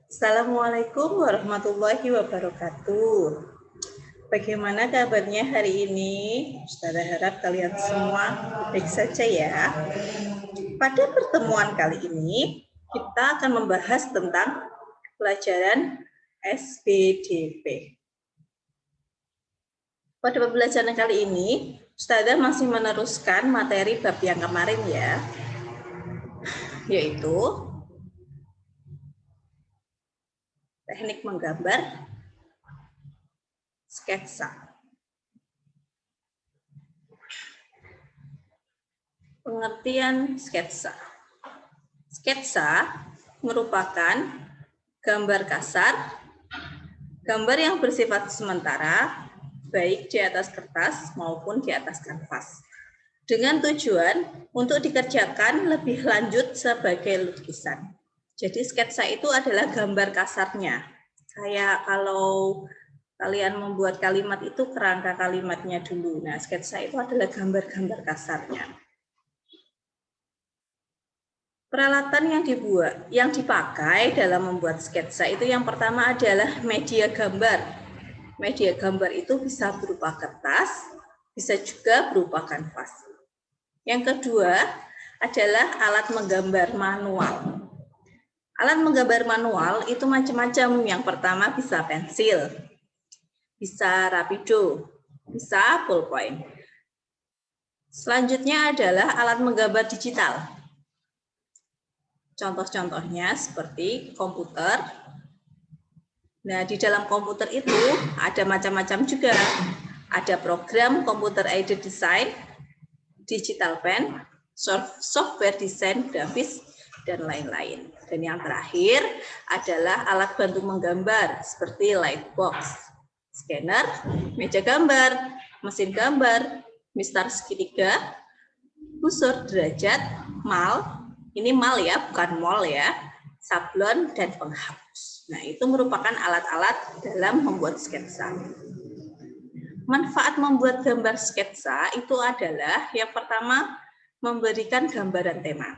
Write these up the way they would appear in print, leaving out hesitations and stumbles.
Assalamualaikum warahmatullahi wabarakatuh. Bagaimana kabarnya hari ini? Ustazah harap kalian semua baik saja ya. Pada pertemuan kali ini, kita akan membahas tentang pelajaran SPDP. Pada pembelajaran kali ini, Ustazah masih meneruskan materi bab yang kemarin ya, yaitu teknik menggambar sketsa. Pengertian sketsa. Sketsa merupakan gambar kasar, gambar yang bersifat sementara, baik di atas kertas maupun di atas kanvas, dengan tujuan untuk dikerjakan lebih lanjut sebagai lukisan. Jadi sketsa itu adalah gambar kasarnya. Kayak kalau kalian membuat kalimat itu kerangka kalimatnya dulu. Nah, sketsa itu adalah gambar-gambar kasarnya. Peralatan yang dipakai dalam membuat sketsa itu yang pertama adalah media gambar. Media gambar itu bisa berupa kertas, bisa juga berupa kanvas. Yang kedua adalah alat menggambar manual. Alat menggambar manual itu macam-macam. Yang pertama bisa pensil, bisa rapido, bisa ballpoint. Selanjutnya adalah alat menggambar digital. Contoh-contohnya seperti komputer. Nah, di dalam komputer itu ada macam-macam juga. Ada program computer aided design, digital pen, software design grafis, dan lain-lain. Dan yang terakhir adalah alat bantu menggambar seperti lightbox, scanner, meja gambar, mesin gambar, mistar segitiga, busur derajat, mal, ini mal ya, bukan mol ya, sablon, dan penghapus. Nah, itu merupakan alat-alat dalam membuat sketsa. Manfaat membuat gambar sketsa itu adalah yang pertama memberikan gambaran tema.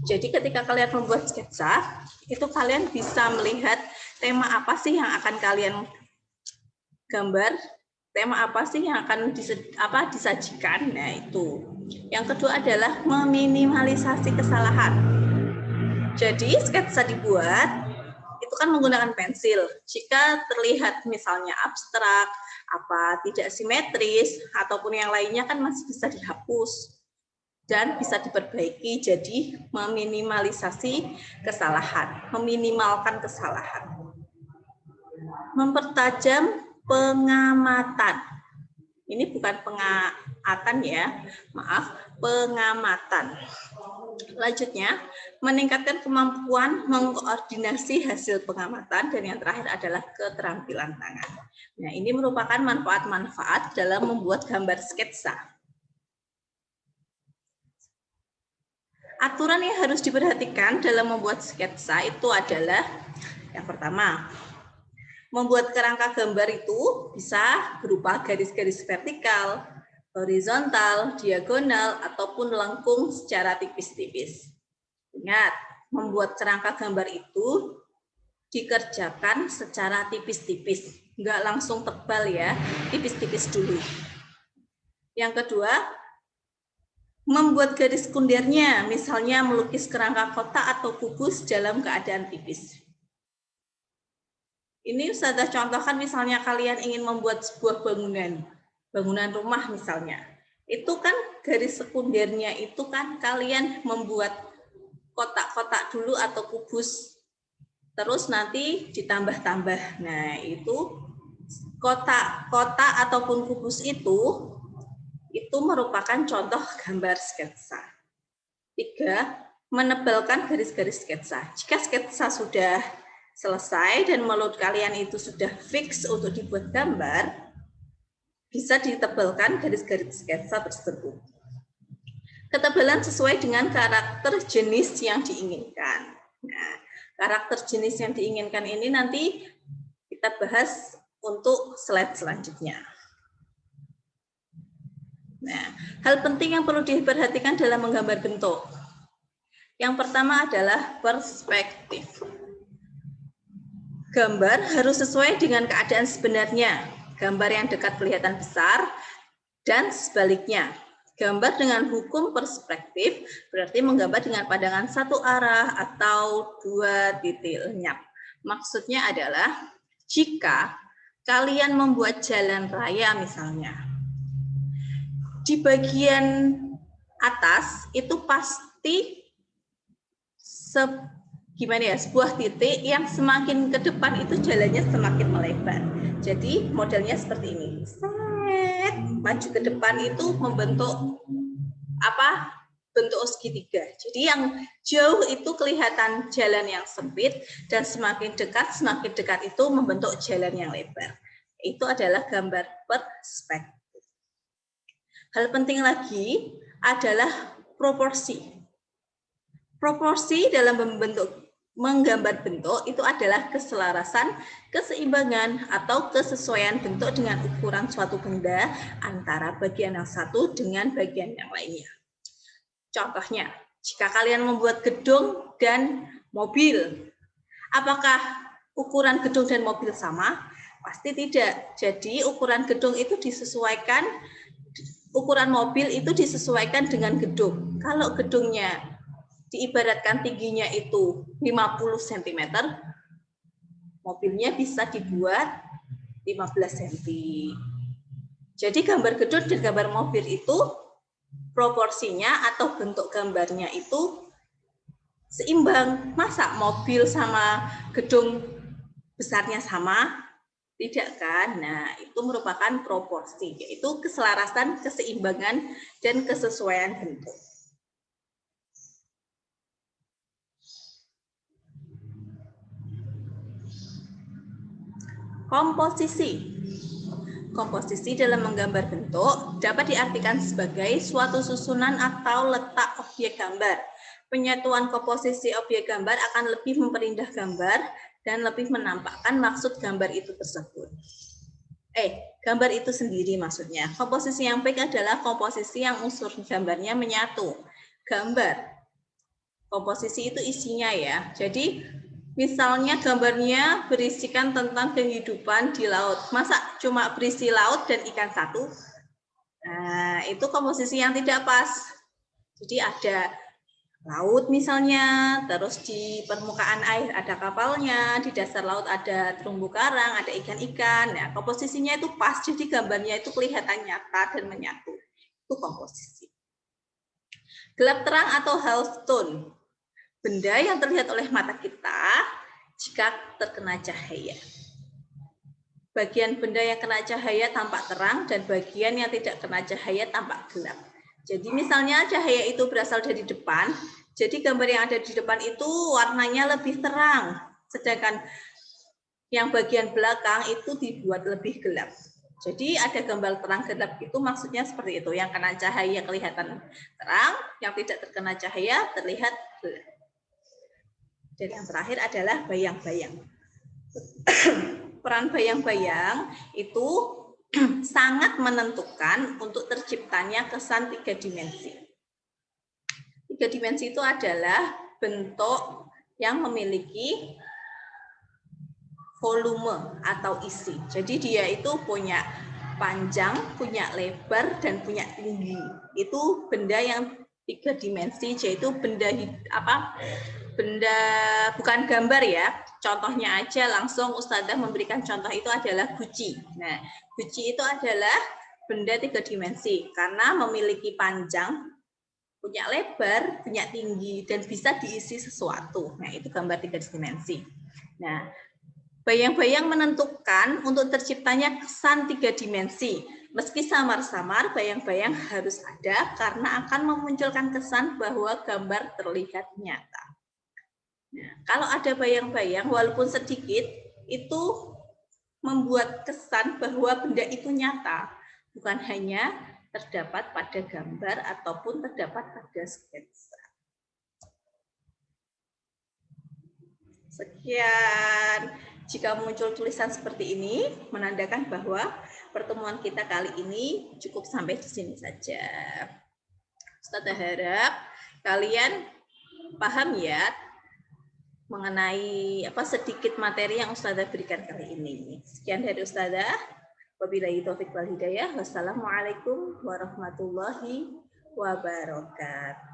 Jadi ketika kalian membuat sketsa, itu kalian bisa melihat tema apa sih yang akan kalian gambar, tema apa sih yang akan disajikan. Nah, itu. Yang kedua adalah meminimalisasi kesalahan. Jadi sketsa dibuat itu kan menggunakan pensil. Jika terlihat misalnya abstrak, tidak simetris, ataupun yang lainnya kan masih bisa dihapus dan bisa diperbaiki. Jadi meminimalisasi kesalahan, meminimalkan kesalahan. Mempertajam pengamatan. Ini bukan pengamatan ya, maaf, pengamatan. Lanjutnya, meningkatkan kemampuan mengkoordinasi hasil pengamatan, dan yang terakhir adalah keterampilan tangan. Nah, ini merupakan manfaat-manfaat dalam membuat gambar sketsa. Aturan yang harus diperhatikan dalam membuat sketsa itu adalah yang pertama, membuat kerangka gambar itu bisa berupa garis-garis vertikal, horizontal, diagonal, ataupun lengkung secara tipis-tipis. Ingat, membuat kerangka gambar itu dikerjakan secara tipis-tipis, nggak langsung tebal ya, tipis-tipis dulu. Yang kedua, membuat garis kundirnya, misalnya melukis kerangka kotak atau kubus dalam keadaan tipis. Ini Ustazah contohkan misalnya kalian ingin membuat sebuah bangunan rumah misalnya. Itu kan garis sekundernya itu kan kalian membuat kotak-kotak dulu atau kubus. Terus nanti ditambah-tambah. Nah, itu kotak-kotak ataupun kubus itu merupakan contoh gambar sketsa. 3, menebalkan garis-garis sketsa. Jika sketsa sudah selesai dan menurut kalian itu sudah fix untuk dibuat gambar, bisa ditebalkan garis-garis sketsa tersebut. Ketebalan sesuai dengan karakter jenis yang diinginkan. Nah, karakter jenis yang diinginkan ini nanti kita bahas untuk slide selanjutnya. Nah, hal penting yang perlu diperhatikan dalam menggambar bentuk. Yang pertama adalah perspektif. Gambar harus sesuai dengan keadaan sebenarnya. Gambar yang dekat kelihatan besar dan sebaliknya. Gambar dengan hukum perspektif berarti menggambar dengan pandangan satu arah atau dua titik lenyap. Maksudnya adalah jika kalian membuat jalan raya misalnya, di bagian atas itu pasti sebuah titik yang semakin ke depan itu jalannya semakin melebar. Jadi modelnya seperti ini. Set, maju ke depan itu membentuk apa? Bentuk segitiga. Jadi yang jauh itu kelihatan jalan yang sempit dan semakin dekat itu membentuk jalan yang lebar. Itu adalah gambar perspektif. Hal penting lagi adalah proporsi. Proporsi dalam menggambar bentuk itu adalah keselarasan, keseimbangan, atau kesesuaian bentuk dengan ukuran suatu benda antara bagian yang satu dengan bagian yang lainnya. Contohnya, jika kalian membuat gedung dan mobil, apakah ukuran gedung dan mobil sama? Pasti tidak. Jadi ukuran gedung itu disesuaikan, ukuran mobil itu disesuaikan dengan gedung. Kalau gedungnya diibaratkan tingginya itu 50 cm, mobilnya bisa dibuat 15 cm. Jadi gambar gedung dan gambar mobil itu proporsinya atau bentuk gambarnya itu seimbang. Masa mobil sama gedung besarnya sama? Tidak kan? Nah, itu merupakan proporsi, yaitu keselarasan, keseimbangan, dan kesesuaian bentuk. Komposisi. Komposisi dalam menggambar bentuk dapat diartikan sebagai suatu susunan atau letak objek gambar. Penyatuan komposisi objek gambar akan lebih memperindah gambar dan lebih menampakkan maksud gambar itu tersebut. Gambar itu sendiri maksudnya. Komposisi yang baik adalah komposisi yang unsur gambarnya menyatu. Gambar. Komposisi itu isinya ya. Jadi misalnya gambarnya berisikan tentang kehidupan di laut. Masa cuma berisi laut dan ikan satu? Nah, itu komposisi yang tidak pas. Jadi ada laut misalnya, terus di permukaan air ada kapalnya, di dasar laut ada terumbu karang, ada ikan-ikan. Nah, komposisinya itu pas, jadi gambarnya itu kelihatan nyata dan menyatu. Itu komposisi. Gelap terang atau half tone. Benda yang terlihat oleh mata kita jika terkena cahaya. Bagian benda yang kena cahaya tampak terang dan bagian yang tidak kena cahaya tampak gelap. Jadi misalnya cahaya itu berasal dari depan, jadi gambar yang ada di depan itu warnanya lebih terang, sedangkan yang bagian belakang itu dibuat lebih gelap. Jadi ada gambar terang gelap itu maksudnya seperti itu, yang kena cahaya kelihatan terang, yang tidak terkena cahaya terlihat gelap. Dan yang terakhir adalah bayang-bayang. Peran bayang-bayang itu sangat menentukan untuk terciptanya kesan 3 dimensi. 3 dimensi itu adalah bentuk yang memiliki volume atau isi. Jadi dia itu punya panjang, punya lebar, dan punya tinggi. Itu benda yang 3 dimensi, yaitu benda bukan gambar ya. Contohnya aja langsung Ustadzah memberikan contoh itu adalah guci. Nah, guci itu adalah benda 3 dimensi karena memiliki panjang, punya lebar, punya tinggi, dan bisa diisi sesuatu. Nah, itu gambar 3 dimensi. Nah, bayang-bayang menentukan untuk terciptanya kesan 3 dimensi. Meski samar-samar, bayang-bayang harus ada karena akan memunculkan kesan bahwa gambar terlihat nyata. Nah, kalau ada bayang-bayang, walaupun sedikit, itu membuat kesan bahwa benda itu nyata, bukan hanya terdapat pada gambar ataupun terdapat pada sketsa. Sekian. Jika muncul tulisan seperti ini, menandakan bahwa pertemuan kita kali ini cukup sampai di sini saja. Ustazah harap kalian paham ya mengenai sedikit materi yang Ustazah berikan kali ini. Sekian dari Ustazah. Wabillahi taufiq wal hidayah. Wassalamualaikum warahmatullahi wabarakatuh.